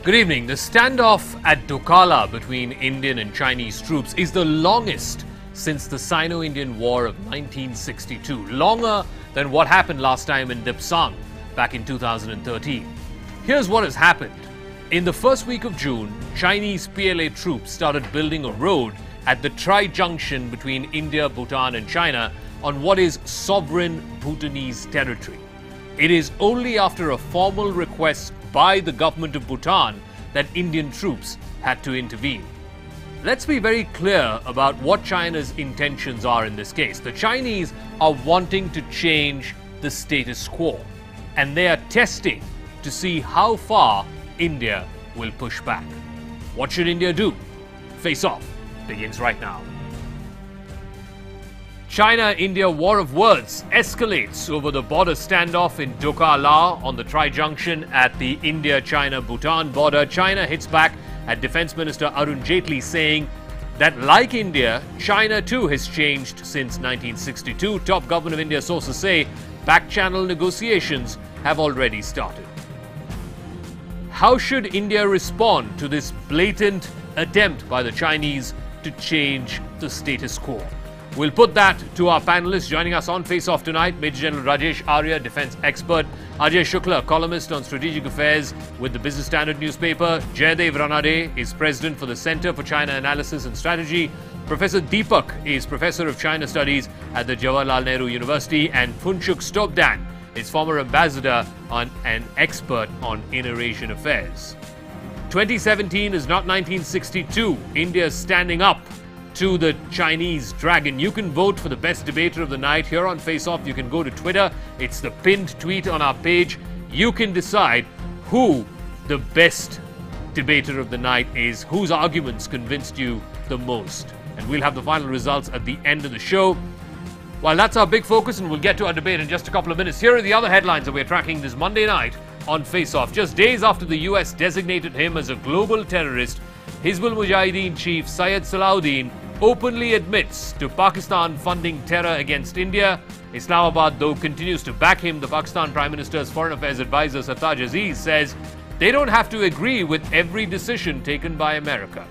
Good evening. The standoff at Doklam between Indian and Chinese troops is the longest since the Sino-Indian War of 1962, longer than what happened last time in Dipsang back in 2013. Here's what has happened. In the first week of June, Chinese PLA troops started building a road at the tri-junction between India, Bhutan and China on what is sovereign Bhutanese territory. It is only after a formal request by the government of Bhutan that Indian troops had to intervene. Let's be very clear about what China's intentions are in this case. The Chinese are wanting to change the status quo, and they are testing to see how far India will push back. What should India do? Face Off begins right now. China-India war of words escalates over the border standoff in Doklam on the tri-junction at the India-China-Bhutan border. China hits back at Defence Minister Arun Jaitley, saying that, like India, China too has changed since 1962. Top government of India sources say back-channel negotiations have already started. How should India respond to this blatant attempt by the Chinese to change the status quo? We'll put that to our panelists. Joining us on Face Off tonight, Major General Rajesh Arya, defence expert; Ajay Shukla, columnist on strategic affairs with the Business Standard newspaper; Jaydev Ranade is president for the Centre for China Analysis and Strategy; Professor Deepak is professor of China Studies at the Jawaharlal Nehru University; and Phunchuk Stobdan is former ambassador and expert on Inner-Asian affairs. 2017 is not 1962. India is standing up to the Chinese dragon. You can vote for the best debater of the night here on Face Off. You can go to Twitter. It's the pinned tweet on our page. You can decide who the best debater of the night is, whose arguments convinced you the most. And we'll have the final results at the end of the show. While that's our big focus, and we'll get to our debate in just a couple of minutes, here are the other headlines that we're tracking this Monday night on Face Off. Just days after the US designated him as a global terrorist, Hizbul Mujahideen chief Syed Salahuddin openly admits to Pakistan funding terror against India. Islamabad, though, continues to back him. The Pakistan Prime Minister's Foreign Affairs advisor Sartaj Aziz says they don't have to agree with every decision taken by America.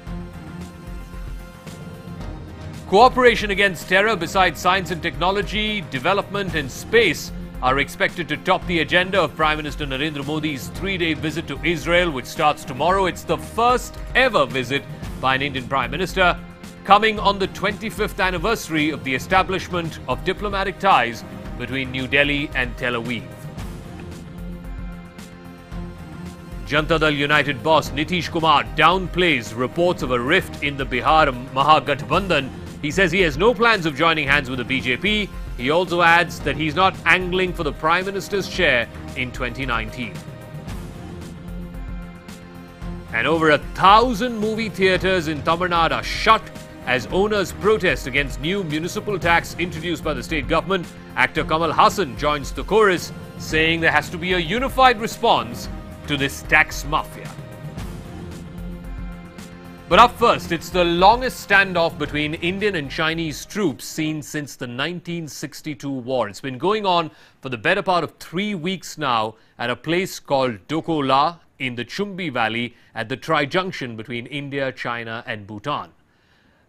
Cooperation against terror, besides science and technology, development and space, are expected to top the agenda of Prime Minister Narendra Modi's three-day visit to Israel, which starts tomorrow. It's the first ever visit by an Indian Prime Minister, coming on the 25th anniversary of the establishment of diplomatic ties between New Delhi and Tel Aviv. Janata Dal United boss Nitish Kumar downplays reports of a rift in the Bihar Mahagathbandhan. He says he has no plans of joining hands with the BJP. He also adds that he's not angling for the Prime Minister's chair in 2019. And over 1,000 movie theatres in Tamil Nadu are shut as owners protest against new municipal tax introduced by the state government. Actor Kamal Haasan joins the chorus, saying there has to be a unified response to this tax mafia. But up first, it's the longest standoff between Indian and Chinese troops seen since the 1962 war. It's been going on for the better part of 3 weeks now at a place called Doklam in the Chumbi Valley at the tri-junction between India, China and Bhutan.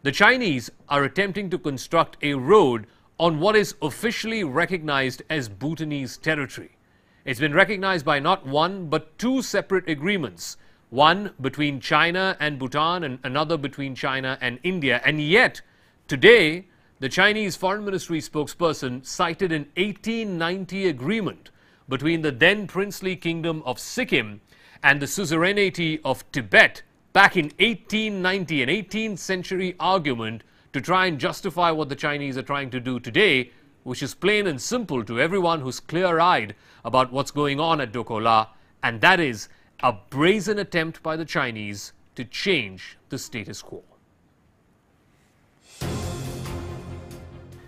The Chinese are attempting to construct a road on what is officially recognized as Bhutanese territory. It's been recognized by not one but two separate agreements, one between China and Bhutan and another between China and India. And yet, today, the Chinese Foreign Ministry spokesperson cited an 1890 agreement between the then princely kingdom of Sikkim and the suzerainty of Tibet back in 1890, an 18th century argument to try and justify what the Chinese are trying to do today, which is plain and simple to everyone who's clear-eyed about what's going on at Doklam, and that is a brazen attempt by the Chinese to change the status quo.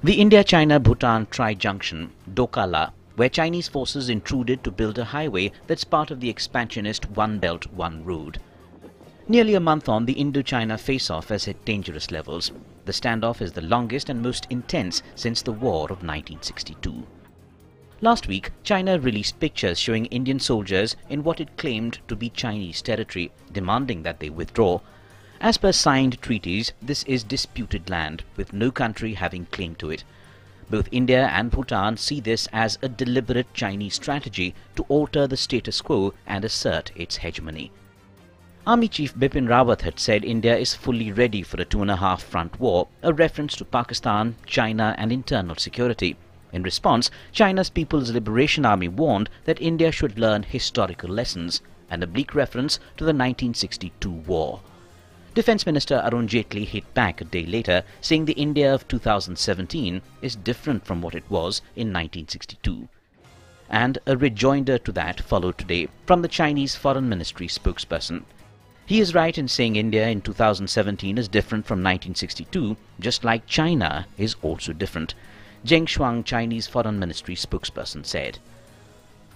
The India-China-Bhutan tri-junction, Doklam, where Chinese forces intruded to build a highway that's part of the expansionist One Belt, One Road. Nearly a month on, the Indo-China face-off has hit dangerous levels. The standoff is the longest and most intense since the War of 1962. Last week, China released pictures showing Indian soldiers in what it claimed to be Chinese territory, demanding that they withdraw. As per signed treaties, this is disputed land, with no country having claim to it. Both India and Bhutan see this as a deliberate Chinese strategy to alter the status quo and assert its hegemony. Army Chief Bipin Rawat had said India is fully ready for a 2.5-front war, a reference to Pakistan, China and internal security. In response, China's People's Liberation Army warned that India should learn historical lessons, an oblique reference to the 1962 war. Defence Minister Arun Jaitley hit back a day later, saying the India of 2017 is different from what it was in 1962. And a rejoinder to that followed today from the Chinese Foreign Ministry spokesperson. He is right in saying India in 2017 is different from 1962, just like China is also different, Zheng Shuang, Chinese Foreign Ministry spokesperson, said.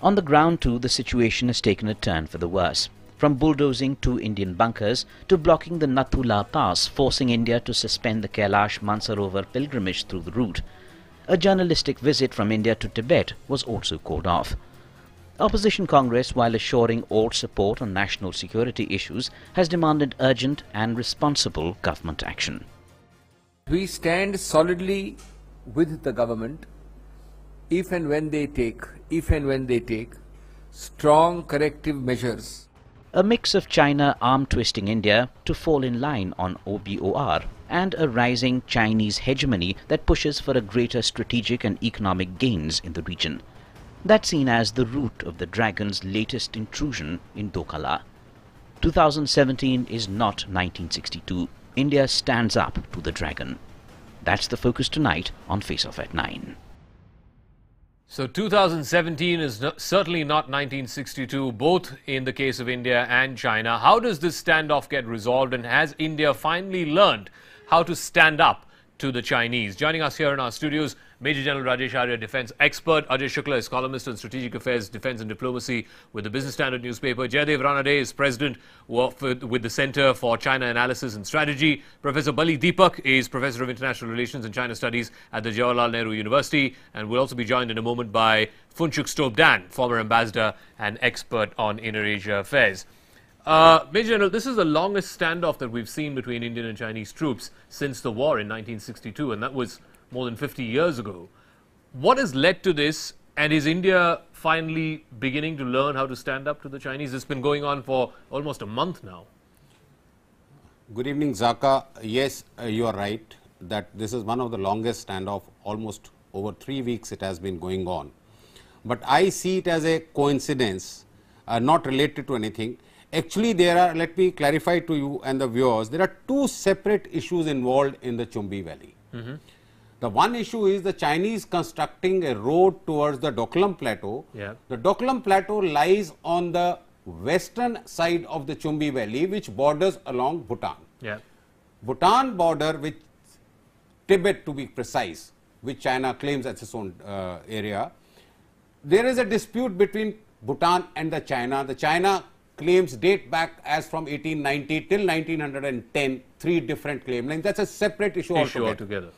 On the ground too, the situation has taken a turn for the worse. From bulldozing 2 Indian bunkers to blocking the Nathula Pass, forcing India to suspend the Kailash Mansarovar pilgrimage through the route. A journalistic visit from India to Tibet was also called off. Opposition Congress, while assuring all support on national security issues, has demanded urgent and responsible government action. We stand solidly with the government if and when they take strong corrective measures. A mix of China arm-twisting India to fall in line on OBOR and a rising Chinese hegemony that pushes for a greater strategic and economic gains in the region. That's seen as the root of the dragon's latest intrusion in Doklam. 2017 is not 1962. India stands up to the dragon. That's the focus tonight on Face Off at 9. So 2017 is certainly not 1962, both in the case of India and China. How does this standoff get resolved, and has India finally learned how to stand up to the Chinese? Joining us here in our studios, Major General Rajesh Arya, defence expert. Ajay Shukla is columnist on strategic affairs, defence and diplomacy with the Business Standard newspaper. Jaidev Ranade is president with the Centre for China Analysis and Strategy. Professor Bali Deepak is professor of international relations and China studies at the Jawaharlal Nehru University, and will also be joined in a moment by Phunchuk Stobdan, former ambassador and expert on inter-Asia affairs. Major General, this is the longest standoff that we've seen between Indian and Chinese troops since the war in 1962, and that was more than 50 years ago. What has led to this, and is India finally beginning to learn how to stand up to the Chinese? It's been going on for almost a month now. Good evening, Zakka. Yes, you are right that this is one of the longest standoff. Almost over 3 weeks it has been going on. But I see it as a coincidence, not related to anything. Actually, there are, let me clarify to you and the viewers, there are 2 separate issues involved in the Chumbi Valley. The one issue is the Chinese constructing a road towards the Doklam Plateau. The Doklam Plateau lies on the western side of the Chumbi Valley, which borders along Bhutan. Bhutan border with Tibet, to be precise, which China claims as its own area. There is a dispute between Bhutan and the China. The China claims date back as from 1890 till 1910, 3 different claim lines. That's a separate issue altogether.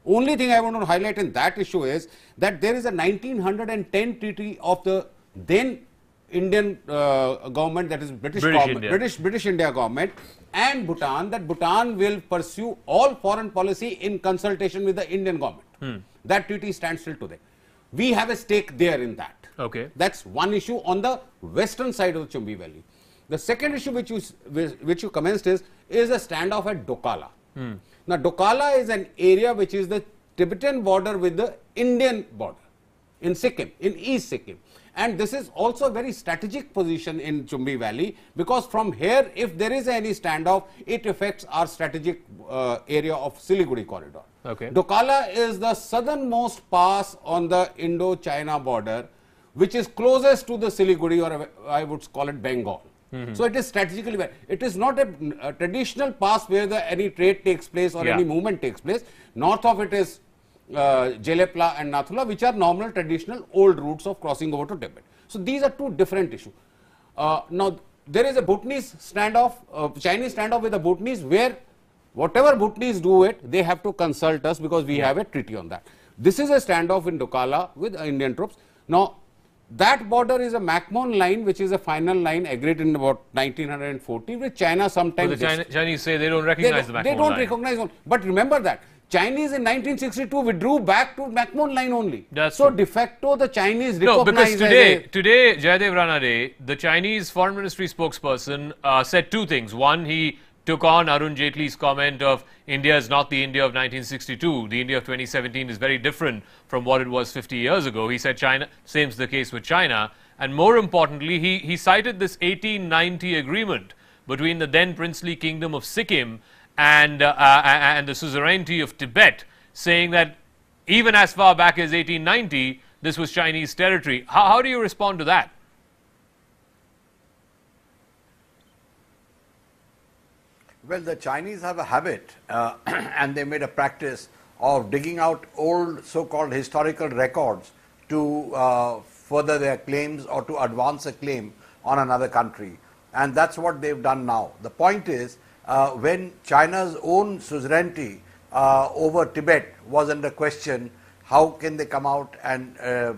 Only thing I want to highlight in that issue is that there is a 1910 treaty of the then Indian government, that is British India government, and Bhutan, that Bhutan will pursue all foreign policy in consultation with the Indian government. That treaty stands still today. We have a stake there in that. That's one issue on the western side of the Chumbi Valley. The second issue which you commenced is a standoff at Doklam. Now, Doklam is an area which is the Tibetan border with the Indian border in Sikkim, in East Sikkim. And this is also a very strategic position in Chumbi Valley, because from here, if there is any standoff, it affects our strategic area of Siliguri corridor. Doklam is the southernmost pass on the Indo-China border, which is closest to the Siliguri, or I would call it Bengal. So it is strategically very, it is not a traditional pass where any trade takes place or any movement takes place. North of it is Jelepla and Nathula, which are normal traditional old routes of crossing over to Tibet. So these are 2 different issues. Now there is a Bhutanese standoff, Chinese standoff with the Bhutanese, where whatever Bhutanese do it, they have to consult us because we have a treaty on that. This is a standoff in Doklam with Indian troops. Now, that border is a McMahon line, which is a final line agreed in about 1940, which China sometimes... But the Chinese say they don't recognize the McMahon line. They don't recognize one. But remember that Chinese in 1962 withdrew back to McMahon line only. That's so true. de facto the Chinese No, recognize... because today Jaidev Ranade, the Chinese Foreign Ministry spokesperson, said two things. One, he took on Arun Jaitley's comment of India is not the India of 1962. The India of 2017 is very different from what it was 50 years ago. He said China, same's the case with China. And more importantly, he cited this 1890 agreement between the then princely kingdom of Sikkim and the suzerainty of Tibet, saying that even as far back as 1890, this was Chinese territory. How do you respond to that? Well, the Chinese have a habit and they made a practice of digging out old so-called historical records to further their claims or to advance a claim on another country. And that's what they've done now. The point is, when China's own suzerainty over Tibet was under question, how can they come out and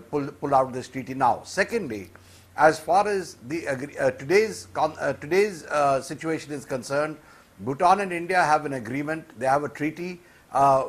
pull out this treaty now? Secondly, as far as the today's situation is concerned, Bhutan and India have an agreement. They have a treaty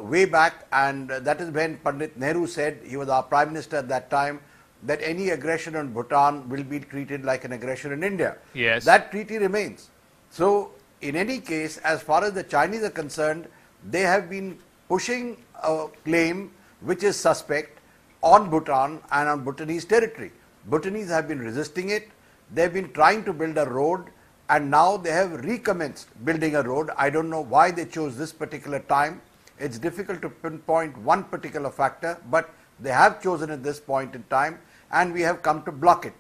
way back, and that is when Pandit Nehru said, he was our Prime Minister at that time, that any aggression on Bhutan will be treated like an aggression in India. Yes. That treaty remains. So, in any case, as far as the Chinese are concerned, they have been pushing a claim which is suspect on Bhutan and on Bhutanese territory. Bhutanese have been resisting it. They've been trying to build a road, and now they have recommenced building a road. I don't know why they chose this particular time. It's difficult to pinpoint one particular factor, but they have chosen at this point in time, and we have come to block it.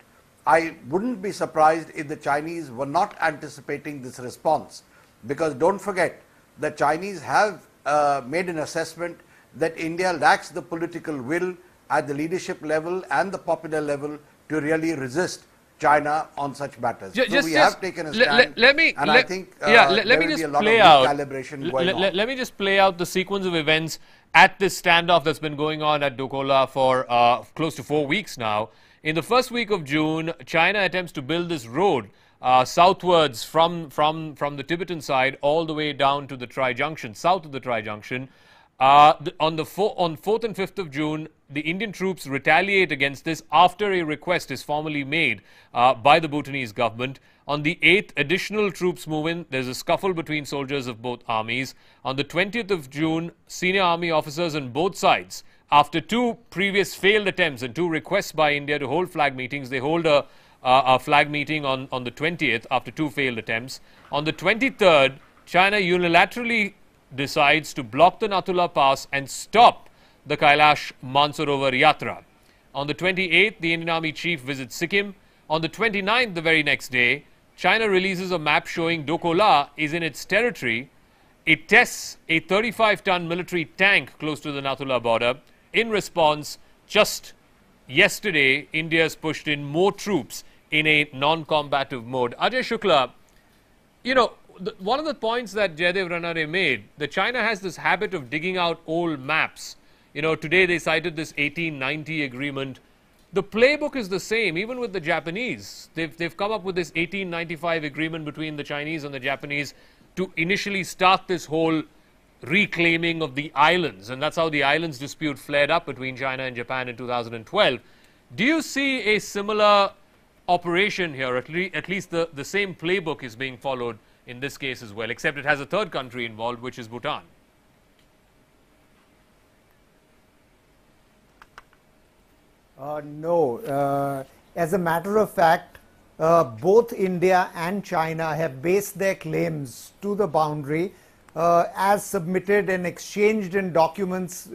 I wouldn't be surprised if the Chinese were not anticipating this response, because don't forget, the Chinese have made an assessment that India lacks the political will at the leadership level and the popular level to really resist China on such matters. So we have taken a stand, I think let me just play out. Let me just play out the sequence of events at this standoff that's been going on at Doklam for close to 4 weeks now. In the first week of June, China attempts to build this road southwards from the Tibetan side all the way down to the Tri-Junction, south of the Tri-Junction. On 4th and 5th of June, the Indian troops retaliate against this after a request is formally made by the Bhutanese government. On the 8th, additional troops move in. There's a scuffle between soldiers of both armies. On the 20th of June, senior army officers on both sides, after two previous failed attempts and two requests by India to hold flag meetings, they hold a flag meeting on the 20th after two failed attempts. On the 23rd, China unilaterally decides to block the Nathula Pass and stop the Kailash Mansarovar Yatra. On the 28th, the Indian Army chief visits Sikkim. On the 29th, the very next day, China releases a map showing Doklam is in its territory. It tests a 35-ton military tank close to the Nathula border. In response, just yesterday, India has pushed in more troops in a non-combative mode. Ajay Shukla, you know, one of the points that Jaidev Ranade made, that China has this habit of digging out old maps. You know, today they cited this 1890 agreement. The playbook is the same, even with the Japanese. They've come up with this 1895 agreement between the Chinese and the Japanese to initially start this whole reclaiming of the islands. And that's how the islands dispute flared up between China and Japan in 2012. Do you see a similar operation here? At least the same playbook is being followed in this case as well, except it has a third country involved, which is Bhutan. No. As a matter of fact, both India and China have based their claims to the boundary as submitted and exchanged in documents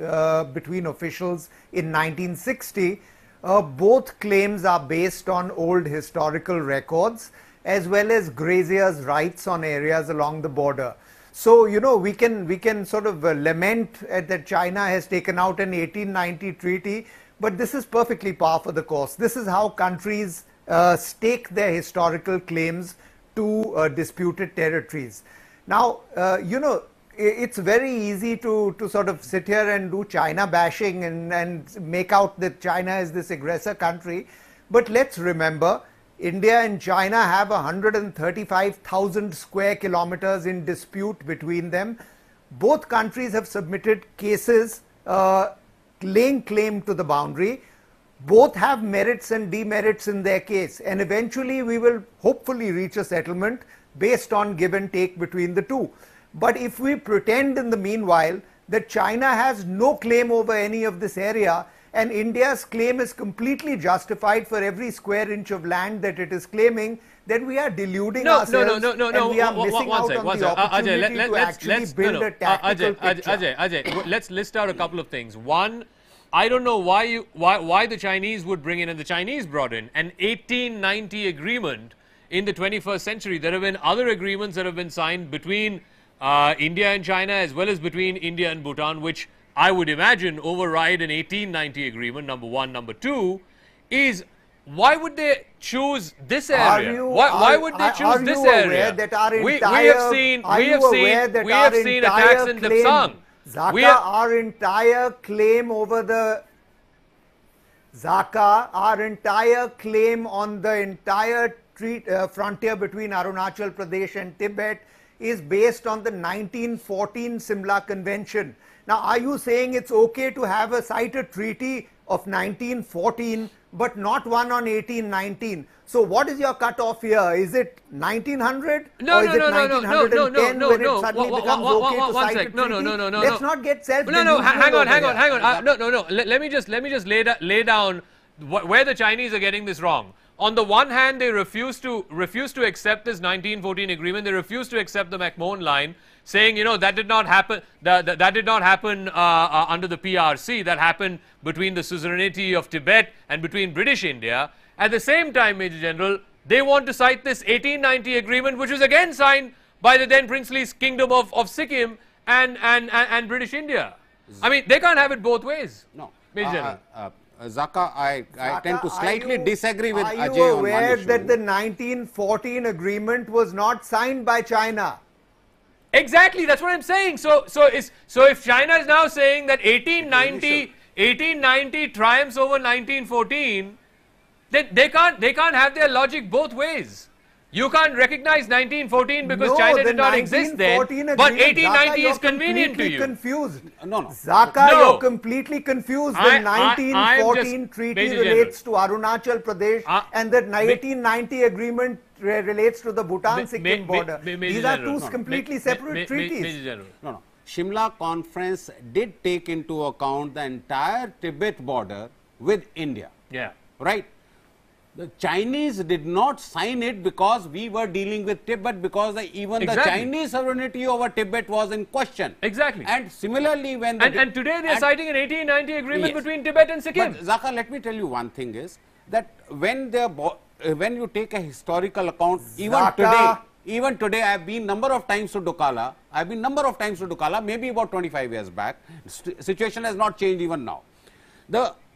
between officials in 1960. Both claims are based on old historical records as well as graziers' rights on areas along the border. So, you know, we can sort of lament that China has taken out an 1890 treaty, but this is perfectly par for the course. This is how countries stake their historical claims to disputed territories. Now, you know, it's very easy to sort of sit here and do China bashing and make out that China is this aggressor country. But let's remember, India and China have 135,000 square kilometers in dispute between them. Both countries have submitted cases laying claim to the boundary. Both have merits and demerits in their case, and eventually we will hopefully reach a settlement based on give and take between the two. But if we pretend in the meanwhile that China has no claim over any of this area and India's claim is completely justified for every square inch of land that it is claiming, then we are deluding ourselves and we are missing out on the opportunity to actually build a tactical picture. Ajay, let's list out a couple of things. One, I don't know why the Chinese would bring in, and the Chinese brought in, an 1890 agreement in the 21st century. There have been other agreements that have been signed between India and China as well as between India and Bhutan, which I would imagine override an 1890 agreement, number one. Number two is, why would they choose this area? Why would they choose this area? We have seen attacks in Dipsang. Zakka, our entire claim over the Zakka, our entire claim on the entire frontier between Arunachal Pradesh and Tibet is based on the 1914 Simla Convention. Now, are you saying it's okay to have a cite a treaty of 1914 but not one on 1819? So what is your cutoff here? Is it 1900 or is it 1910 when it suddenly becomes okay to cite a treaty? Let's not get self-delusional. Hang on. Let me just lay down where the Chinese are getting this wrong. On the one hand, they refuse to accept this 1914 agreement. They refuse to accept the McMahon line, saying, you know, that did not happen. That did not happen under the PRC. That happened between the suzerainty of Tibet and between British India. At the same time, Major General, they want to cite this 1890 agreement, which was again signed by the then princely kingdom of Sikkim and British India. I mean, they can't have it both ways. No, Major General. Zakka, I tend to slightly disagree with Ajay on one issue. Are you aware that the 1914 agreement was not signed by China? Exactly, that's what I'm saying. So if China is now saying that 1890 triumphs over 1914, then they can't have their logic both ways. You can't recognize 1914 because China did not exist then, but 1890 is convenient to you. Confused. No. Zakka, you're completely confused. The 1914 treaty relates to Arunachal Pradesh and the 1890 agreement relates to the Bhutan-Sikkim border. These are two completely separate treaties. No. Shimla Conference did take into account the entire Tibet border with India. Yeah. Right? The Chinese did not sign it because we were dealing with Tibet, because even the Chinese sovereignty over Tibet was in question. Exactly. And similarly, when and today they are citing an 1890 agreement between Tibet and Sikkim. But Zakka, let me tell you one thing is that when you take a historical account, even today I have been number of times to Dokala. Maybe about 25 years back. Situation has not changed even now.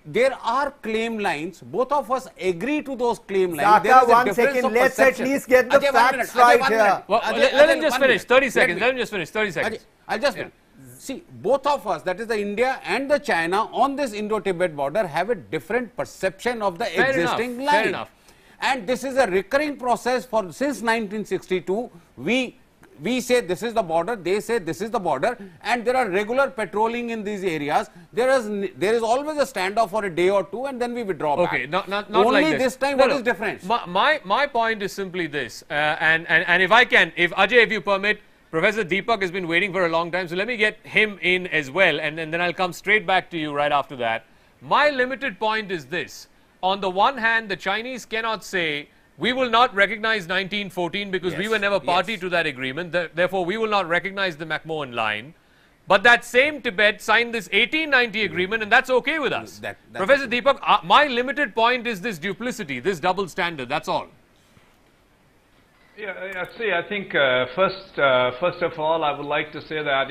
There are claim lines. Both of us agree to those claim lines. Zakka, 1 second. Let's at least get the facts right here. Let him just finish. 30 seconds. Let him just finish. 30 seconds. I'll just finish. See, both of us, that is the India and the China, on this Indo-Tibet border have a different perception of the existing line. Fair enough. And this is a recurring process since 1962. We say this is the border, they say this is the border, and there are regular patrolling in these areas. There is always a standoff for a day or two, and then we withdraw back. Okay, not only like this time. What is different? My point is simply this, and if Ajay, if you permit, Professor Deepak has been waiting for a long time, so let me get him in as well, and then I'll come straight back to you right after that. My limited point is this: on the one hand, the Chinese cannot say, we will not recognize 1914 because we were never party to that agreement. Therefore, we will not recognize the McMahon line. But that same Tibet signed this 1890 agreement, and that's okay with us. Professor Deepak, my limited point is this duplicity, this double standard. That's all. Yeah, see, I think first of all, I would like to say that,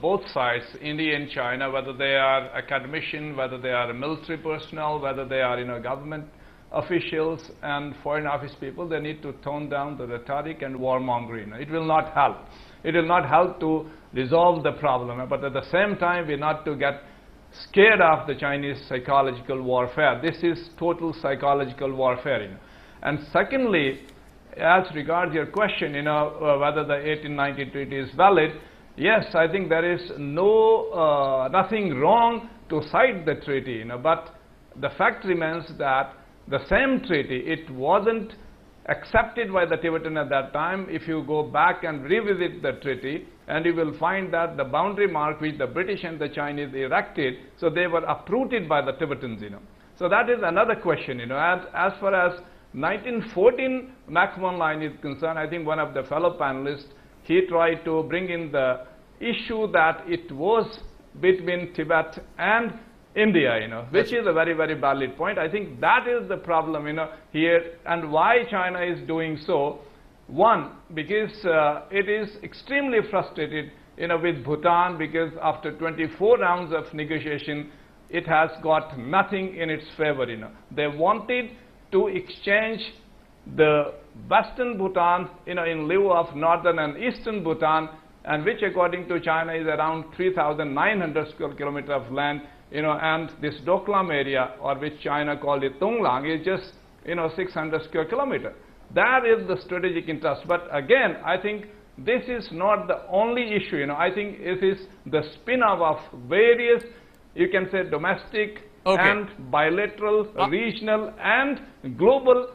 both sides, India and China, whether they are academicians, whether they are military personnel, whether they are, government officials and foreign office people, they need to tone down the rhetoric and warmongering. It will not help. It will not help to resolve the problem. But at the same time, we're not to get scared of the Chinese psychological warfare. This is total psychological warfare. And secondly, as regards your question, whether the 1890 treaty is valid, yes, I think there is nothing wrong to cite the treaty, but the fact remains that the same treaty, it wasn't accepted by the Tibetan at that time. If you go back and revisit the treaty, and you will find that the boundary mark which the British and the Chinese erected, so they were uprooted by the Tibetans, So that is another question, As far as 1914 Macmillan line is concerned, I think one of the fellow panelists, he tried to bring in the issue that it was between Tibet and India, which is a very, very valid point. I think that is the problem, here, and why China is doing so. One, because it is extremely frustrated, with Bhutan, because after 24 rounds of negotiation, it has got nothing in its favor, They wanted to exchange the western Bhutan, in lieu of northern and eastern Bhutan, and which according to China is around 3,900 square kilometers of land, and this Doklam area, or which China called it Tonglang, is just, 600 square kilometers. That is the strategic interest. But again, I think this is not the only issue, I think it is the spin-off of various, you can say, domestic and bilateral, regional and global,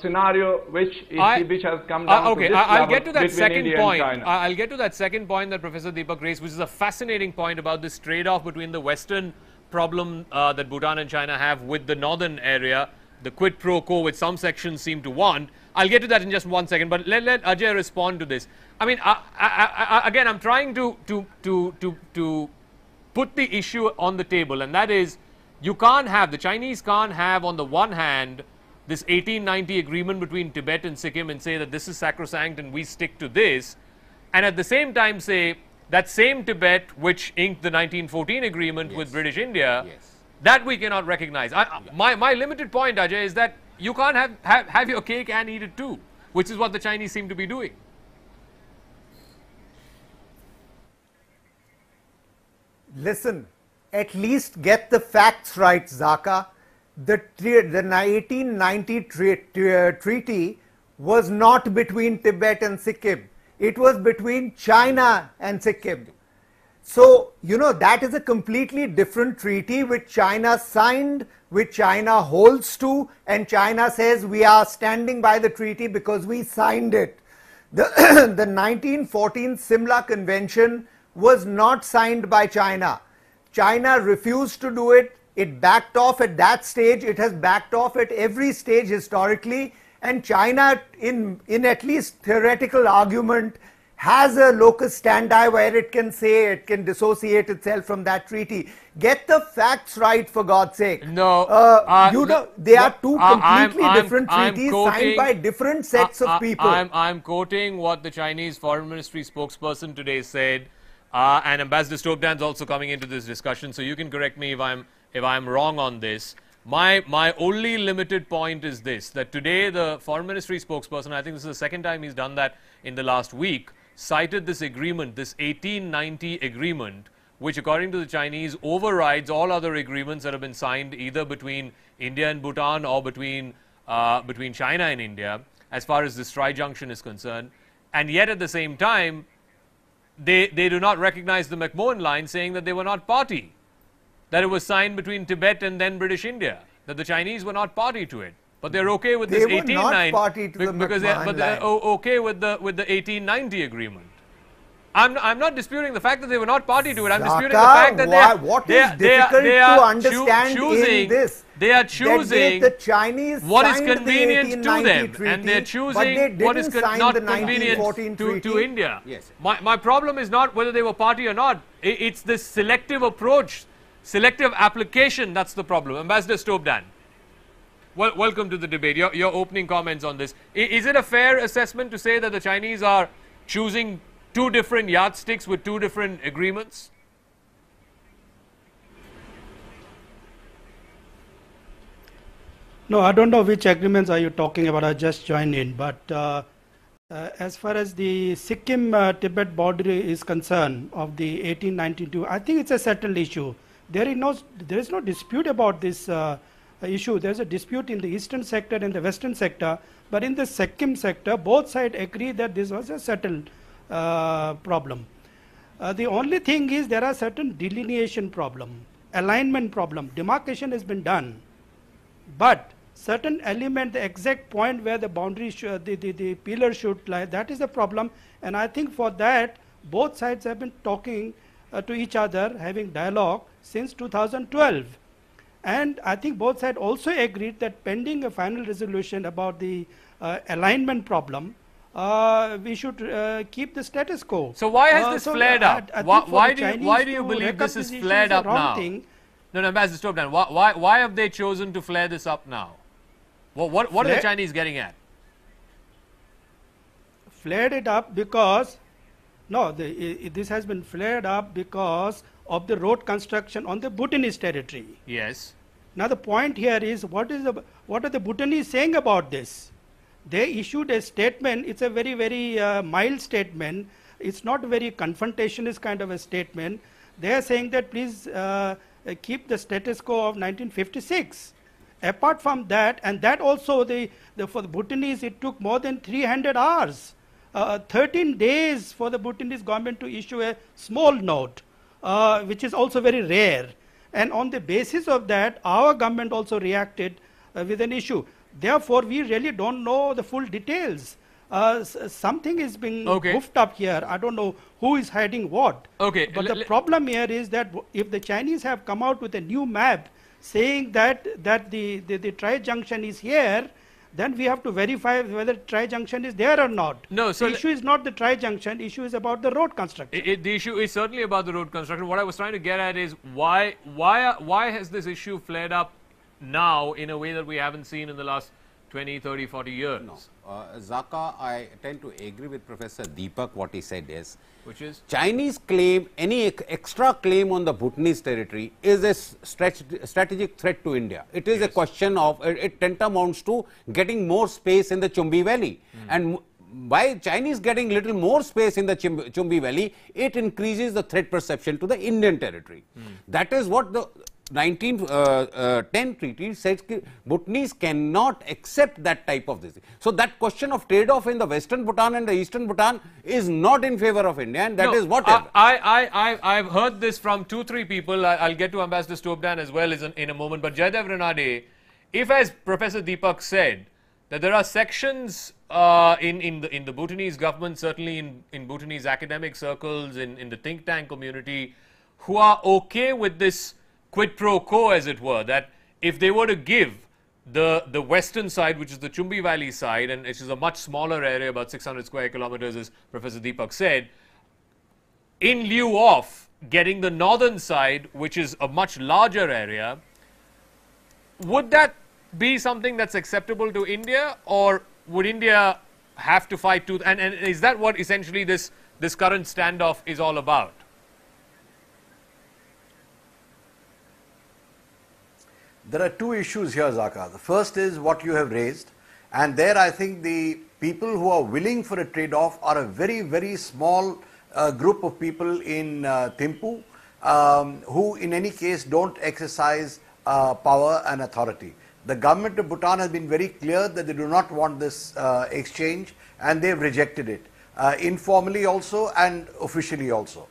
scenario which has come down to this I'll level get to that between second India point. and China. I'll get to that second point that Professor Deepak raised, which is a fascinating point about this trade-off between the Western problem that Bhutan and China have with the northern area, the quid pro quo which some sections seem to want. I'll get to that in just 1 second, but let Ajay respond to this. I mean, again, I'm trying to put the issue on the table, and that is, the Chinese can't have on the one hand this 1890 agreement between Tibet and Sikkim and say that this is sacrosanct and we stick to this, and at the same time say that same Tibet which inked the 1914 agreement with British India, that we cannot recognize. My limited point, Ajay, is that you can't have your cake and eat it too, which is what the Chinese seem to be doing. Listen, at least get the facts right, Zakka. The 1890 treaty was not between Tibet and Sikkim. It was between China and Sikkim. So, that is a completely different treaty which China signed, which China holds to, and China says we are standing by the treaty because we signed it. The 1914 Simla Convention was not signed by China. China refused to do it. It backed off at that stage. It has backed off at every stage historically. And China, in at least theoretical argument, has a locus standi where it can say it can dissociate itself from that treaty. Get the facts right, for God's sake. No. They are two completely different treaties signed by different sets of people. I'm quoting what the Chinese Foreign Ministry spokesperson today said, and Ambassador Stobdan's also coming into this discussion, so you can correct me if I'm wrong on this. My only limited point is this, that today the Foreign Ministry spokesperson, I think this is the second time he's done that in the last week, cited this agreement, this 1890 agreement, which according to the Chinese overrides all other agreements that have been signed either between India and Bhutan or between China and India as far as this tri-junction is concerned. And yet at the same time, they do not recognize the McMahon line, saying that they were not party, that it was signed between Tibet and then British India, that the Chinese were not party to it. But they're okay with this 1890 because they're okay with the 1890 agreement. I'm not disputing the fact that they were not party to it. I'm disputing the fact that they are choosing the Chinese what is convenient to them, and they're choosing what is not convenient to India. Yes. My problem is not whether they were party or not. It's this selective approach, selective application, that's the problem. Ambassador Stobdan, welcome to the debate. Your opening comments on this. Is it a fair assessment to say that the Chinese are choosing two different yardsticks with two different agreements? No, I don't know which agreements are you talking about. I just joined in, but As far as the Sikkim-Tibet border is concerned of the 1892, I think it's a settled issue. There is no dispute about this issue. There is a dispute in the eastern sector and the western sector, but in the Sikkim sector, both sides agree that this was a settled problem. The only thing is there are certain delineation problem, alignment problem. Demarcation has been done, but certain element, the exact point where the boundary, the pillar should lie, that is the problem. And I think for that, both sides have been talking to each other, having dialogue since 2012. And I think both sides also agreed that pending a final resolution about the alignment problem, we should keep the status quo. So why has this flared up? Why do you believe this is flared up now? No, Ambassador Stobdan, why have they chosen to flare this up now? What are the Chinese getting at? Flared it up because, no, this has been flared up because of the road construction on the Bhutanese territory. Yes. Now the point here is, what are the Bhutanese saying about this? They issued a statement. It's a very, very mild statement. It's not a very confrontationist kind of a statement. They are saying that please keep the status quo of 1956. Apart from that, and that also for the Bhutanese, it took more than 300 hours, 13 days for the Bhutanese government to issue a small note, which is also very rare. And on the basis of that, our government also reacted with an issue. Therefore, we really don't know the full details. Something is being goofed up here. I don't know who is hiding what. Okay. But the problem here is that if the Chinese have come out with a new map saying that the tri-junction is here, then we have to verify whether tri-junction is there or not. No, so the issue is not the tri-junction, issue is about the road construction. The issue is certainly about the road construction. What I was trying to get at is why has this issue flared up now in a way that we haven't seen in the last 20, 30, 40 years? No. Zakka, I tend to agree with Professor Deepak. What he said is, which is Chinese claim, any extra claim on the Bhutanese territory is a strategic threat to India. It is a question of, it tantamounts to getting more space in the Chumbi Valley. And by Chinese getting little more space in the Chumbi Valley, it increases the threat perception to the Indian territory. That is what the 1910 treaty says Bhutanese cannot accept that type of this. So that question of trade-off in the western Bhutan and the eastern Bhutan is not in favor of India, and that is what I've heard this from 2-3 people. I'll get to Ambassador Stobdan as well in a moment. But Jaydev Ranade, if as Professor Deepak said, that there are sections in the Bhutanese government, certainly in Bhutanese academic circles, in the think tank community, who are okay with this quid pro quo, as it were, that if they were to give the western side, which is the Chumbi Valley side, and which is a much smaller area, about 600 square kilometers, as Professor Deepak said, in lieu of getting the northern side, which is a much larger area, would that be something that's acceptable to India, or would India have to fight tooth? And is that what essentially this current standoff is all about? There are two issues here, Zakka. The first is what you have raised, and there I think the people who are willing for a trade-off are a very, very small group of people in Thimphu who in any case don't exercise power and authority. The government of Bhutan has been very clear that they do not want this exchange, and they've rejected it, informally also and officially also.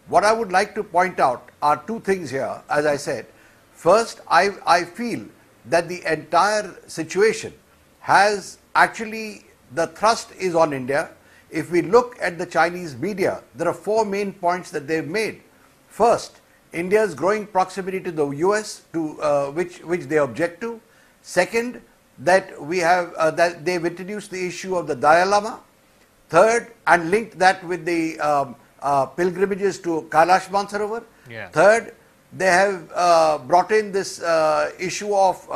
What I would like to point out are two things here, as I said. First, I feel that the entire situation has actually, the thrust is on India. If we look at the Chinese media, there are 4 main points that they've made. First, India's growing proximity to the US, which they object to. Second, that we have that they've introduced the issue of the Dalai Lama. Third, and linked that with the pilgrimages to Kailash Mansarovar. Yeah. Third, they have brought in this issue of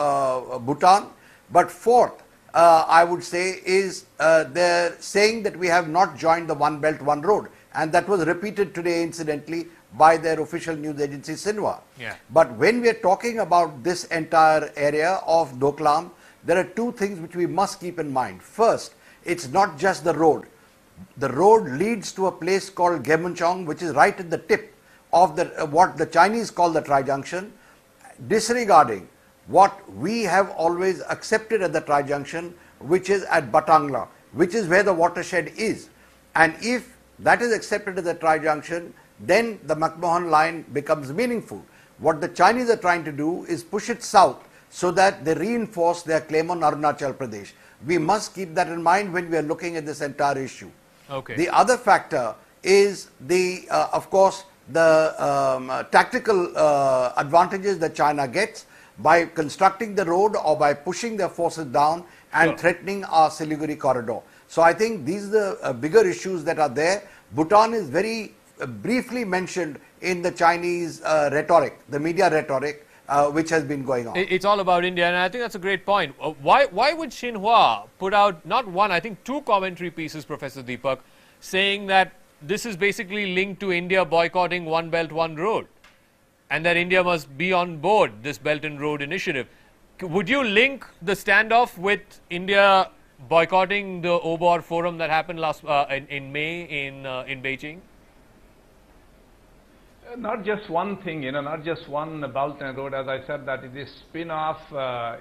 Bhutan. But fourth, I would say, is they're saying that we have not joined the One Belt, One Road. And that was repeated today, incidentally, by their official news agency, Xinhua. Yeah. But when we are talking about this entire area of Doklam, there are two things which we must keep in mind. First, It's not just the road. The road leads to a place called Gemunchong, which is right at the tip of the what the Chinese call the tri-junction, disregarding what we have always accepted at the tri-junction, which is at Batangla, which is where the watershed is. And if that is accepted at the tri-junction, then the McMahon line becomes meaningful. What the Chinese are trying to do is push it south so that they reinforce their claim on Arunachal Pradesh. We must keep that in mind when we are looking at this entire issue. Okay. The other factor is the, of course, the tactical advantages that China gets by constructing the road or by pushing their forces down and threatening our Siliguri corridor. So I think these are the bigger issues that are there. Bhutan is very briefly mentioned in the Chinese rhetoric, the media rhetoric, which has been going on. It's all about India, and I think that's a great point. Why would Xinhua put out not one, I think two commentary pieces, Professor Deepak, saying that this is basically linked to India boycotting One Belt, One Road, and that India must be on board this Belt and Road initiative? Would you link the standoff with India boycotting the OBOR forum that happened last in May in Beijing? Not just one thing, not just one Belt and Road. As I said, that it is spin-off.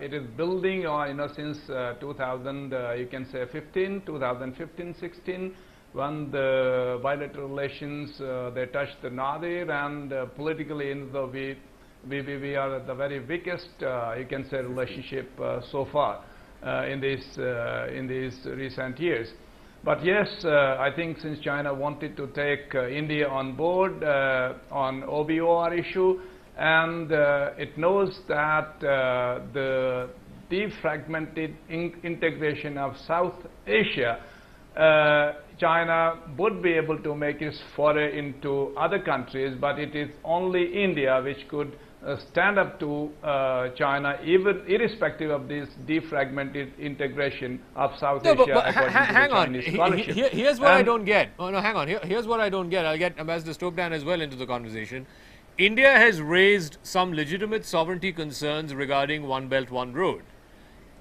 It is building on, since 2000, you can say 2015, 16, when the bilateral relations they touched the Nadir, and politically, we are at the very weakest, you can say, relationship so far in these recent years. But yes, I think since China wanted to take India on board on OBOR issue, and it knows that the defragmented integration of South Asia, China would be able to make its foray into other countries, but it is only India which could stand up to China, even irrespective of this defragmented integration of South Asia. But hang on. Here's what I don't get. Oh, no, hang on. Here's what I don't get. I'll get Ambassador Stokdan as well into the conversation. India has raised some legitimate sovereignty concerns regarding One Belt, One Road.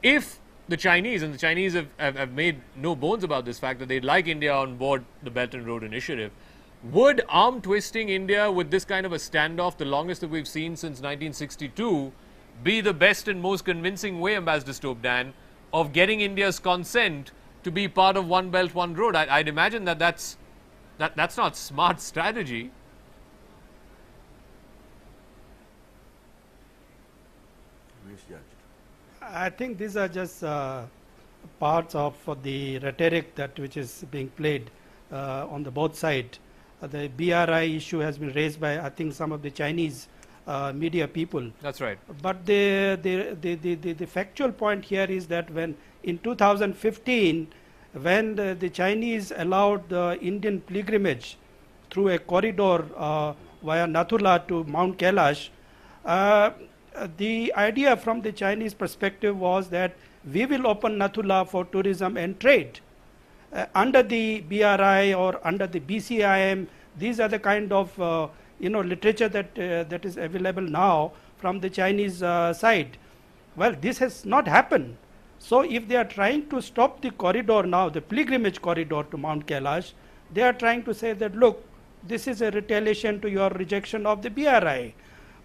If the Chinese, and the Chinese have made no bones about this fact that they'd like India on board the Belt and Road initiative, would arm twisting India with this kind of a standoff, the longest that we've seen since 1962, be the best and most convincing way, Ambassador Stokdan, of getting India's consent to be part of One Belt, One Road? I'd imagine that's not smart strategy. I think these are just parts of the rhetoric which is being played on the both sides. The BRI issue has been raised by, I think, some of the Chinese media people. That's right. But the factual point here is that when in 2015, when the Chinese allowed the Indian pilgrimage through a corridor via Nathula to Mount Kailash, the idea from the Chinese perspective was that we will open Nathula for tourism and trade. Under the BRI or under the BCIM, these are the kind of literature that is available now from the Chinese side. Well, this has not happened. So if they are trying to stop the corridor now, the pilgrimage corridor to Mount Kailash, they are trying to say that, look, this is a retaliation to your rejection of the BRI.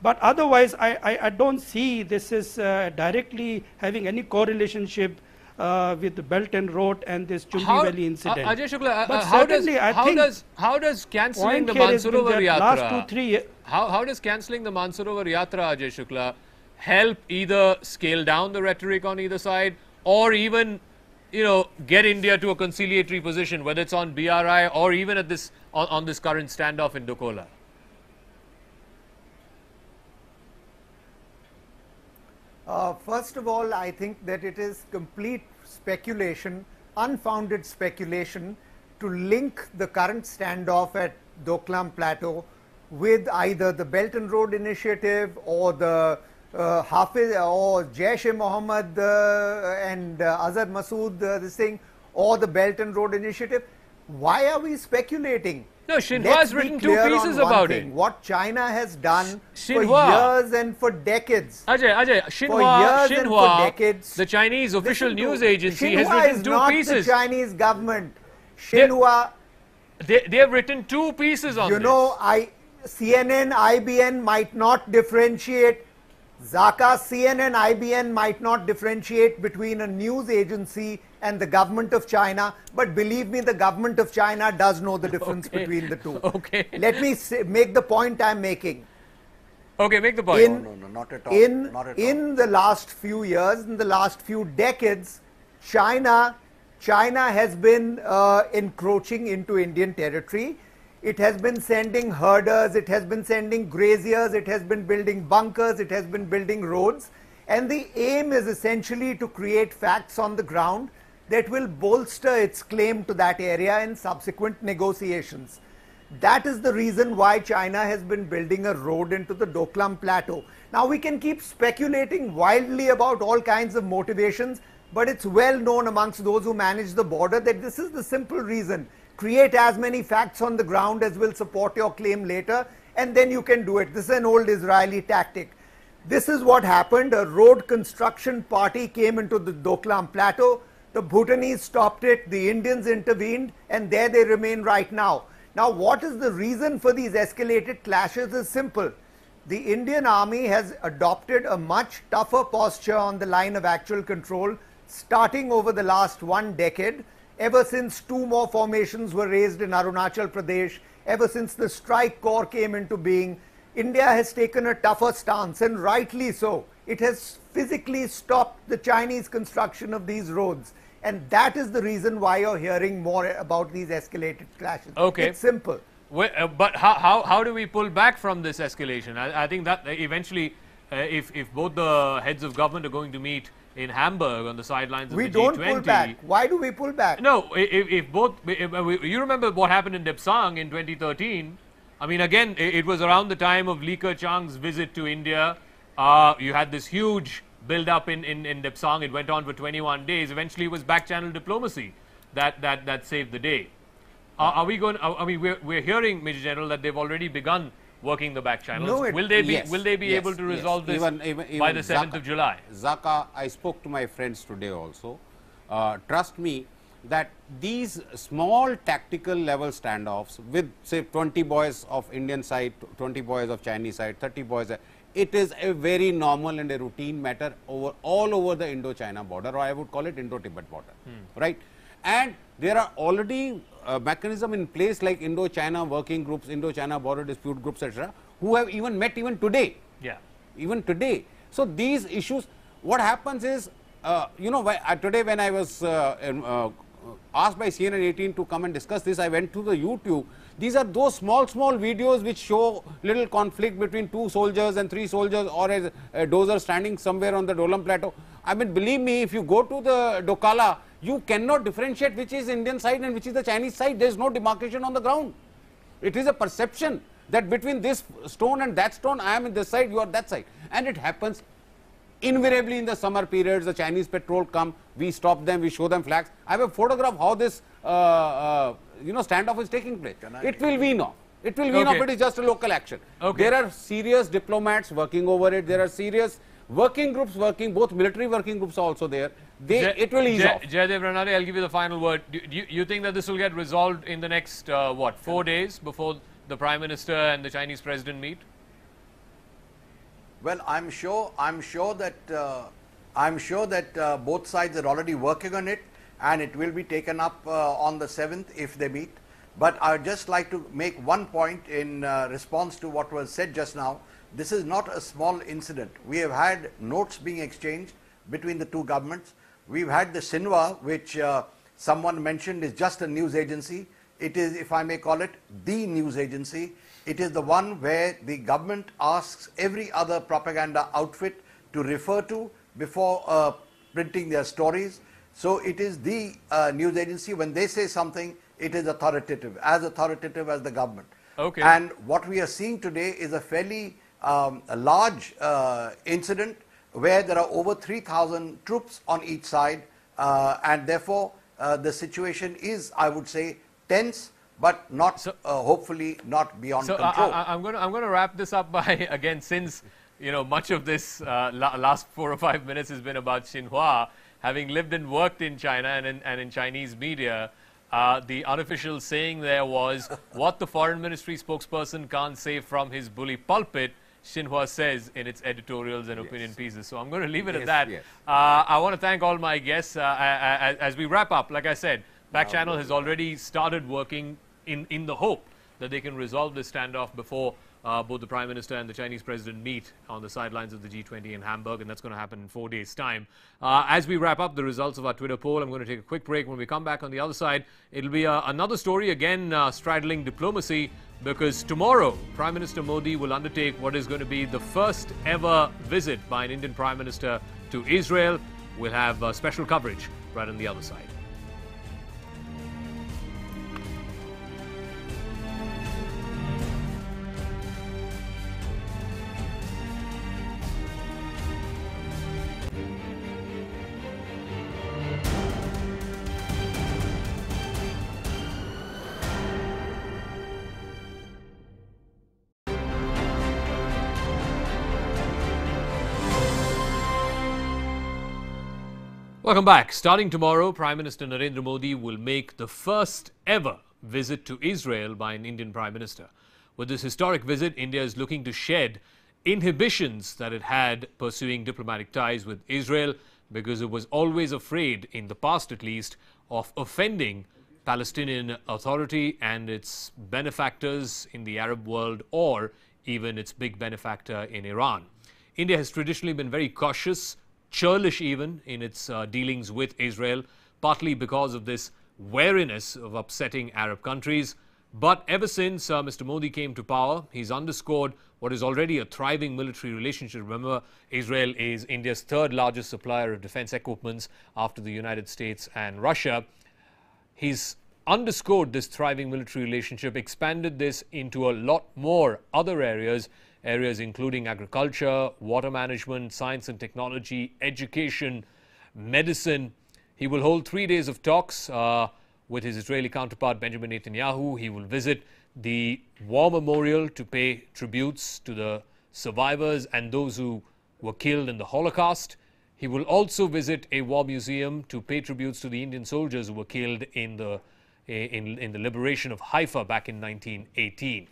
But otherwise, I don't see this is directly having any correlationship with the Belt and Road and this Chumbi Valley incident. Ajay Shukla, but certainly, how does cancelling the Mansarovar Yatra, how does cancelling the Mansarovar Yatra, Ajay Shukla, help either scale down the rhetoric on either side, or even get India to a conciliatory position, whether it's on BRI or even at this on this current standoff in Doklam? First of all, I think that it is complete speculation, unfounded speculation, to link the current standoff at Doklam Plateau with either the Belt and Road Initiative or the Hafiz or Jaish-e-Mohammed and Azhar Masood, this thing, or the Belt and Road Initiative. Why are we speculating? No, Xinhua Let's has be written 2 clear on pieces one about thing. it. What China has done for Xinhua. years and for decades. Ajay, Xinhua, the Chinese official news agency, has written 2 pieces. The Chinese government. Xinhua. They have written 2 pieces on this. You know, CNN, IBN might not differentiate. Zakka, CNN, IBN might not differentiate between a news agency and the government of China, but believe me, the government of China does know the difference between the two. Okay. Let me make the point I'm making. Okay, make the point. No, not at all. Not at all. In the last few years, in the last few decades, China has been encroaching into Indian territory. It has been sending herders, it has been sending graziers, it has been building bunkers, it has been building roads. And the aim is essentially to create facts on the ground that will bolster its claim to that area in subsequent negotiations. That is the reason why China has been building a road into the Doklam plateau. Now we can keep speculating wildly about all kinds of motivations, but it's well known amongst those who manage the border that this is the simple reason. Create as many facts on the ground as will support your claim later, and then you can do it. This is an old Israeli tactic. This is what happened. A road construction party came into the Doklam plateau. The Bhutanese stopped it, the Indians intervened, and there they remain right now. Now, what is the reason for these escalated clashes is simple. The Indian army has adopted a much tougher posture on the line of actual control, starting over the last 1 decade. Ever since 2 more formations were raised in Arunachal Pradesh, ever since the strike corps came into being, India has taken a tougher stance, and rightly so. It has physically stopped the Chinese construction of these roads. And that is the reason why you're hearing more about these escalated clashes. Okay. It's simple. But how do we pull back from this escalation? I think that eventually, if both the heads of government are going to meet in Hamburg on the sidelines of the G20. We don't pull back. Why do we pull back? No, you remember what happened in Depsang in 2013. I mean, again, it was around the time of Li Keqiang's visit to India. You had this huge build-up in Depsang. It went on for 21 days. Eventually, it was back-channel diplomacy that saved the day. Are we going? I mean, we're hearing, Major General, that they've already begun working the back channels. No, will they be yes, will they be able to resolve this by the 7th of July? Zakka, I spoke to my friends today also. Trust me that these small tactical level standoffs with say 20 boys of Indian side, 20 boys of Chinese side, 30 boys, it is a very normal and a routine matter all over the Indo-China border, or I would call it Indo-Tibet border, right? And there are already mechanism in place like Indo-China working groups, Indo-China border dispute groups, etc., who have even met even today. Yeah. Even today. So these issues, what happens is, you know, today when I was asked by CNN 18 to come and discuss this, I went to the YouTube. These are those small videos which show little conflict between 2 soldiers and 3 soldiers, or a dozer standing somewhere on the Doklam plateau. I mean, believe me, if you go to the Dokala, you cannot differentiate which is Indian side and which is the Chinese side. There is no demarcation on the ground. It is a perception that between this stone and that stone, I am in this side, you are that side. And it happens invariably in the summer periods. The Chinese patrol come, we stop them, we show them flags. I have a photograph how this you know, standoff is taking place. It will wean off. It will wean off. It is just a local action. There are serious diplomats working over it. There are serious working groups working, both military working groups are also there. It will ease off. Jaidev Ranade, I'll give you the final word. Do you think that this will get resolved in the next, what, 4 days before the Prime Minister and the Chinese President meet? Well, I'm sure that both sides are already working on it, and it will be taken up on the 7th if they meet. But I would just like to make one point in response to what was said just now. This is not a small incident. We have had notes being exchanged between the 2 governments. We've had the Xinhua, which someone mentioned is just a news agency. It is, if I may call it, the news agency. It is the one where the government asks every other propaganda outfit to refer to before printing their stories. So it is the news agency. When they say something, it is authoritative as the government. Okay. And what we are seeing today is a fairly a large incident where there are over 3,000 troops on each side, and therefore the situation is, I would say, tense, but not hopefully not beyond control. I'm going to wrap this up by, again, since much of this last 4 or 5 minutes has been about Xinhua. Having lived and worked in China and in Chinese media, the unofficial saying there was, what the foreign ministry spokesperson can't say from his bully pulpit, Xinhua says in its editorials and opinion pieces. So I'm going to leave it at that. Yes. I want to thank all my guests. As we wrap up, like I said, Back Channel has already started working in the hope that they can resolve this standoff before both the Prime Minister and the Chinese President meet on the sidelines of the G20 in Hamburg, and that's going to happen in 4 days' time. As we wrap up the results of our Twitter poll, I'm going to take a quick break. When we come back on the other side, it'll be another story, again straddling diplomacy, because tomorrow Prime Minister Modi will undertake what is going to be the first ever visit by an Indian Prime Minister to Israel. We'll have special coverage right on the other side. Welcome back. Starting tomorrow, Prime Minister Narendra Modi will make the first ever visit to Israel by an Indian Prime Minister. With this historic visit, India is looking to shed inhibitions that it had pursuing diplomatic ties with Israel, because it was always afraid, in the past at least, of offending Palestinian Authority and its benefactors in the Arab world, or even its big benefactor in Iran. India has traditionally been very cautious, churlish even, in its dealings with Israel, partly because of this wariness of upsetting Arab countries. But ever since Mr. Modi came to power, he's underscored what is already a thriving military relationship. Remember, Israel is India's third largest supplier of defense equipments after the United States and Russia. He's underscored this thriving military relationship, expanded this into a lot more other areas including agriculture, water management, science and technology, education, medicine. He will hold 3 days of talks with his Israeli counterpart Benjamin Netanyahu. He will visit the War Memorial to pay tributes to the survivors and those who were killed in the Holocaust. He will also visit a war museum to pay tributes to the Indian soldiers who were killed in the liberation of Haifa back in 1918.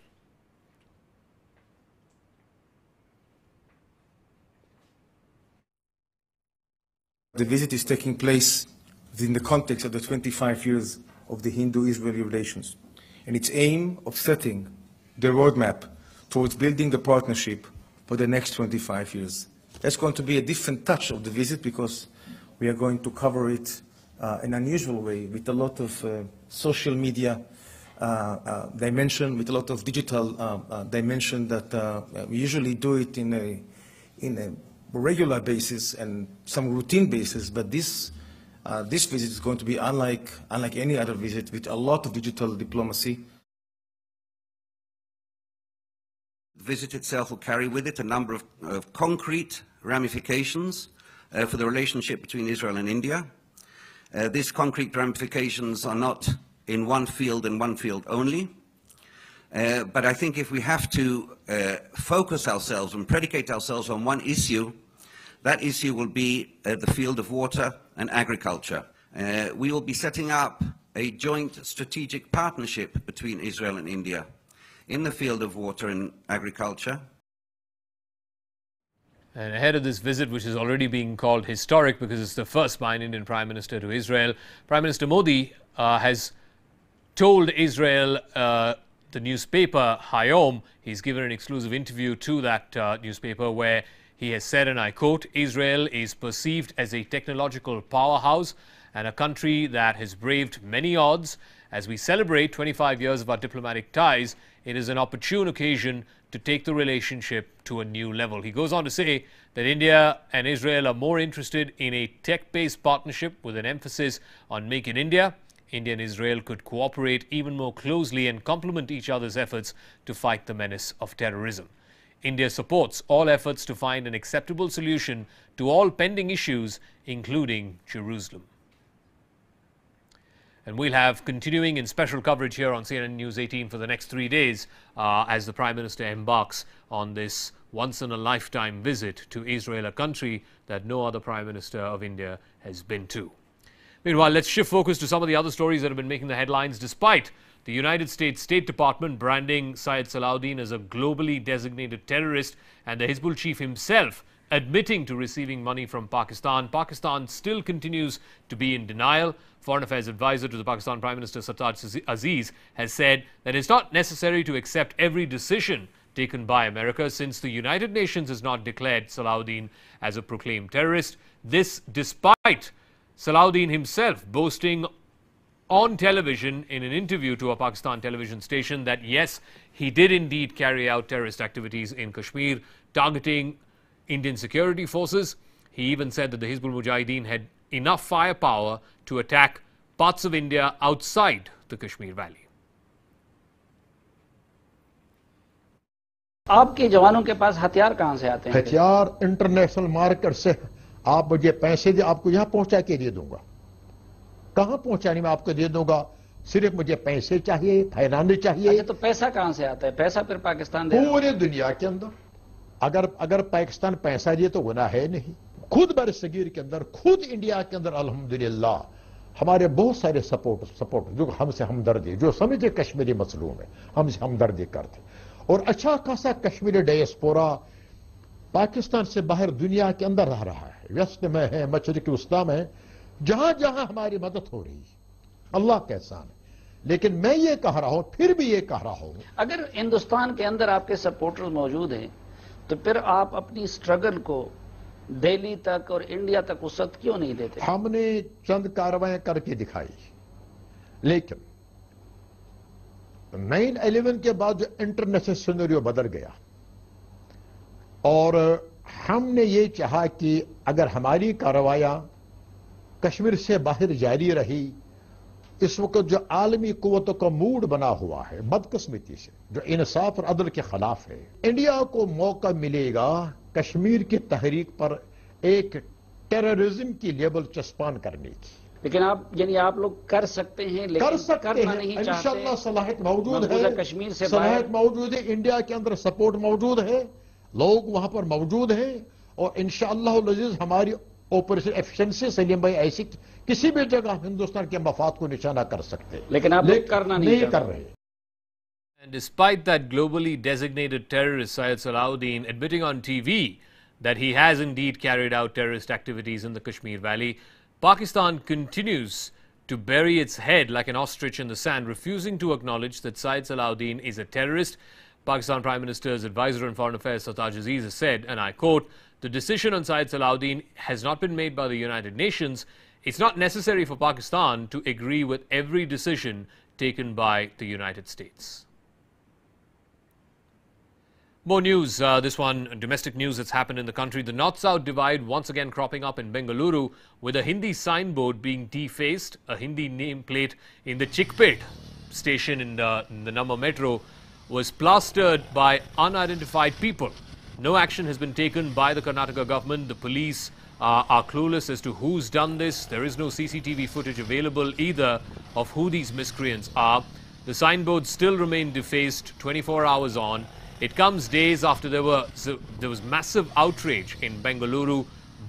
The visit is taking place within the context of the 25 years of the Hindu-Israeli relations, and its aim of setting the roadmap towards building the partnership for the next 25 years. That's going to be a different touch of the visit, because we are going to cover it in an unusual way, with a lot of social media dimension, with a lot of digital dimension that we usually do it in a regular basis and some routine basis, but this visit is going to be unlike any other visit, with a lot of digital diplomacy. The visit itself will carry with it a number of concrete ramifications for the relationship between Israel and India. These concrete ramifications are not in one field and one field only. But I think if we have to focus ourselves and predicate ourselves on one issue, that issue will be the field of water and agriculture. We will be setting up a joint strategic partnership between Israel and India in the field of water and agriculture. And ahead of this visit, which is already being called historic because it's the first by an Indian Prime Minister to Israel, Prime Minister Modi has told Israel, the newspaper Hayom, he's given an exclusive interview to that newspaper where he has said, and I quote, "Israel is perceived as a technological powerhouse and a country that has braved many odds. As we celebrate 25 years of our diplomatic ties, it is an opportune occasion to take the relationship to a new level." He goes on to say that India and Israel are more interested in a tech-based partnership with an emphasis on Make in India. India and Israel could cooperate even more closely and complement each other's efforts to fight the menace of terrorism. India supports all efforts to find an acceptable solution to all pending issues, including Jerusalem. And we'll have continuing in special coverage here on CNN News 18 for the next 3 days as the Prime Minister embarks on this once-in-a-lifetime visit to Israel, a country that no other Prime Minister of India has been to. Meanwhile, let's shift focus to some of the other stories that have been making the headlines. Despite the United States State Department branding Syed Salahuddin as a globally designated terrorist and the Hizbul chief himself admitting to receiving money from Pakistan, Pakistan still continues to be in denial. Foreign Affairs advisor to the Pakistan Prime Minister Sartaj Aziz has said that it's not necessary to accept every decision taken by America since the United Nations has not declared Salahuddin as a proclaimed terrorist. This despite Salahuddin himself boasting on television in an interview to a Pakistan television station that yes, he did indeed carry out terrorist activities in Kashmir targeting Indian security forces. He even said that the Hizbul Mujahideen had enough firepower to attack parts of India outside the Kashmir Valley. आपके जवानों के पास हथियार कहां से आते हैं? हथियार international market से आप मुझे पैसे दे, आपको यहां पहुंचा के दे दूंगा। कहां पहुंचाने में आपको दे दूंगा, सिर्फ मुझे पैसे चाहिए, फाइनेंस चाहिए। अच्छा, तो पैसा कहां से आता है? पैसा फिर पाकिस्तान दे? पूरे दुनिया के अंदर अगर पाकिस्तान पैसा दिए तो गुनाह है नहीं। खुद बरसगीर के अंदर, खुद इंडिया के अंदर अल्हम्दुलिल्लाह हमारे बहुत सारे सपोर्ट जो हमसे हमदर्दी, जो समझे कश्मीरी मसलूम है, हमसे हमदर्दी करते और अच्छा खासा कश्मीरी डायस्पोरा पाकिस्तान से बाहर दुनिया के अंदर रह रहा है, वेस्ट में है, मशरिक वस्ता में है, जहां जहां हमारी मदद हो रही है, अल्लाह का एहसान है। लेकिन मैं ये कह रहा हूं, फिर भी ये कह रहा हूं, अगर हिंदुस्तान के अंदर आपके सपोर्टर्स मौजूद हैं तो फिर आप अपनी स्ट्रगल को दिल्ली तक और इंडिया तक वसअत क्यों नहीं देते? हमने चंद कार्रवाई करके दिखाई, लेकिन 9/11 के बाद जो इंटरनेशनल सिनेरियो बदल गया और हमने ये चाहा कि अगर हमारी कार्रवाइयां कश्मीर से बाहर जारी रही, इस वक्त जो आलमी कुव्वतों का मूड बना हुआ है बदकिस्मती से, जो इंसाफ और अदल के खिलाफ है, इंडिया को मौका मिलेगा कश्मीर की तहरीक पर एक टेररिज्म की लेबल चस्पान करने की। लेकिन आप यानी आप लोग कर सकते हैं, लेकिन करना नहीं चाहते। इंशाअल्लाह सलाहियत मौजूद है, कश्मीर से सलाहियत मौजूद है, इंडिया के अंदर सपोर्ट मौजूद है, लोग वहां पर मौजूद हैं और इंशाअल्लाह अज़ीज़ हमारी ऑपरेशन एफिशिएंसी सलीम भाई ऐसी किसी भी जगह हिंदुस्तान के मफाद को निशाना कर सकते, लेकिन आप लोग करना नहीं कर रहे। And despite that globally designated terrorist Syed Salahuddin admitting on TV that he has indeed carried out terrorist activities in the Kashmir Valley, Pakistan continues to bury its head like an ostrich in the sand, refusing to acknowledge that Syed Salahuddin is a terrorist. Pakistan Prime Minister's advisor on Foreign Affairs Sartaj Aziz has said, and I quote, "The decision on Syed Salahuddin has not been made by the United Nations. It's not necessary for Pakistan to agree with every decision taken by the United States." More news, this one domestic news that's happened in the country. The North-South divide once again cropping up in Bengaluru with a Hindi signboard being defaced. A Hindi nameplate in the Chickpet station in the Namma metro was plastered by unidentified people. No action has been taken by the Karnataka government. The police are clueless as to who's done this. There is no CCTV footage available either of who these miscreants are. The signboards still remain defaced 24 hours on. It comes days after there was massive outrage in Bengaluru,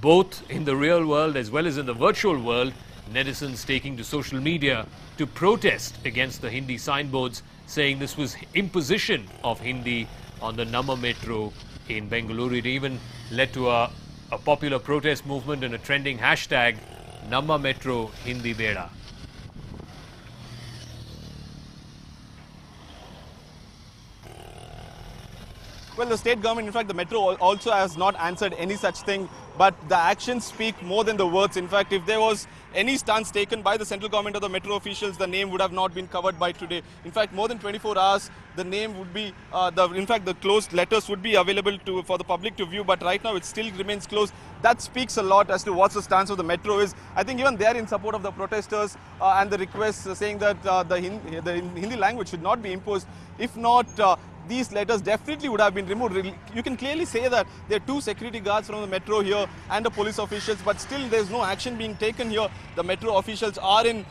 both in the real world as well as in the virtual world. Netizens taking to social media to protest against the Hindi signboards, saying this was imposition of Hindi on the Namma metro in Bengaluru. It even led to a popular protest movement and a trending hashtag, Namma Metro Hindi Beda. Well, the state government, in fact, the metro also has not answered any such thing, but the actions speak more than the words. In fact, if there was any stance taken by the central government or the metro officials, the name would have not been covered by today. In fact, more than 24 hours, the name would be, in fact, the closed letters would be available for the public to view, but right now it still remains closed. That speaks a lot as to what the stance of the metro is. I think even they are in support of the protesters and the requests saying that the Hindi language should not be imposed. If not, these letters definitely would have been removed. You can clearly say that there are 2 security guards from the metro here and the police officials, but still there's no action being taken here. The metro officials are in,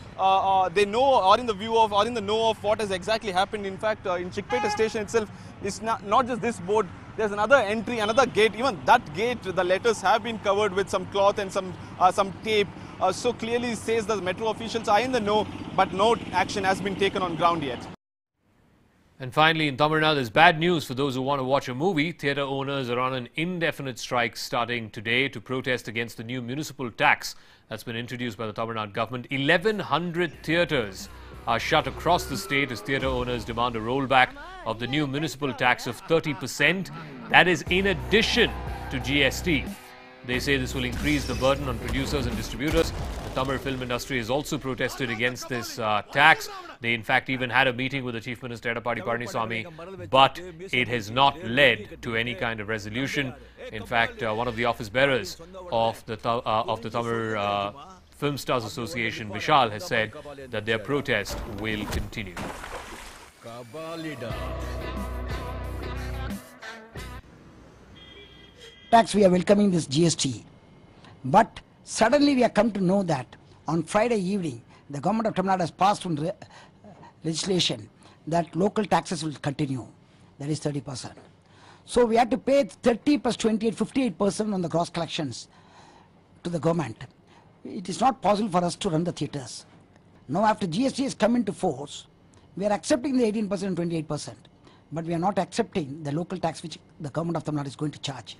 they know, are in the view of, are in the know of what has exactly happened. In fact, in Chickpeta station itself, it's not just this board. There's another entry, another gate. Even that gate, the letters have been covered with some cloth and some tape. So clearly says that the metro officials are in the know, but no action has been taken on ground yet. And finally, in Tamil Nadu, there's bad news for those who want to watch a movie. Theatre owners are on an indefinite strike starting today to protest against the new municipal tax that's been introduced by the Tamil Nadu government. 1,100 theatres are shut across the state as theatre owners demand a rollback of the new municipal tax of 30%. That is in addition to GST. They say this will increase the burden on producers and distributors. The Tamil film industry has also protested against this tax. They in fact even had a meeting with the Chief Minister Edappadi Palaniswamy, but it has not led to any kind of resolution. In fact, one of the office bearers of the Tamil Film Stars Association, Vishal, has said that their protest will continue. Tax, we are welcoming this GST, but suddenly we have come to know that on Friday evening the government of Tamil Nadu has passed on legislation that local taxes will continue, that is 30%. So we had to pay 30 plus 28, 58% on the gross collections to the government. It is not possible for us to run the theatres. Now after GST has come into force, we are accepting the 18% and 28%, but we are not accepting the local tax which the government of Tamil Nadu is going to charge.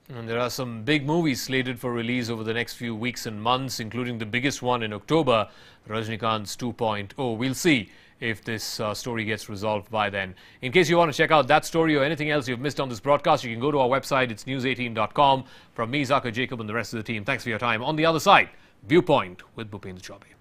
And there are some big movies slated for release over the next few weeks and months, including the biggest one in October, Rajnikant's 2.0. We'll see if this story gets resolved by then. In case you want to check out that story or anything else you've missed on this broadcast, you can go to our website. It's news18.com. From me, Zakka Jacob, and the rest of the team, thanks for your time. On the other side, Viewpoint with Bhupendra Chaubey.